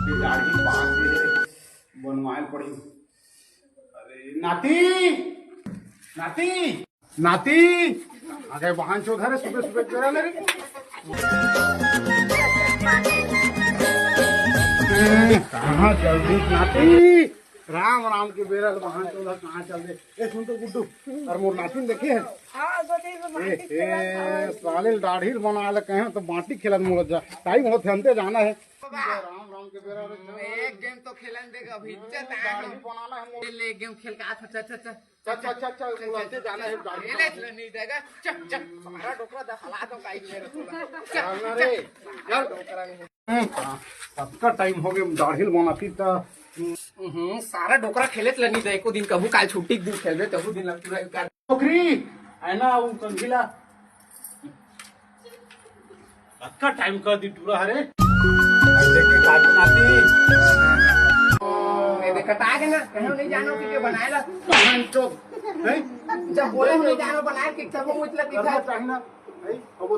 ये दाढ़ी बात के बनवाए पड़ी। अरे नाती नाती नाती अरे वाहन चौधर है सुबह सुबह कह रहा कहाँ चल दी नाती। राम राम के बेरल वाहन चौधर कहाँ चल दे। ए सुन तो गुड्डू और मोर नाती देखे है साले दाढ़ी बना ले कहे तो बाटी खेलन मोर जा टाइम होते हमते जाना है। राम राम के बेरल एक गेम तो खेलन देगा अभी बनाना है ले गेम खेल का अच्छा अच्छा अच्छा अच्छा अच्छा उड़ाते जाना है दाढ़ी ले नहीं देगा चल चल हमारा डोकरा दा हला दो काई मेरे को चलना रे यार डोकरा नहीं सबका टाइम हो गया दाढ़ी बनाती तो सारा डोकरा खेले नहीं दे एको दिन कबू काल छुट्टी दिन खेलबे तबू दिन पूरा का नौकरी है ना वो कंघिला अच्छा टाइम कर दी टूरा हरे देखे काटू नाती मेरे कटा के ना कहीं नहीं जानो कि बनाएला कहां तो है जब बोले नहीं जानो बनाए कि तब मतलब कि करना चाहिए ना है अब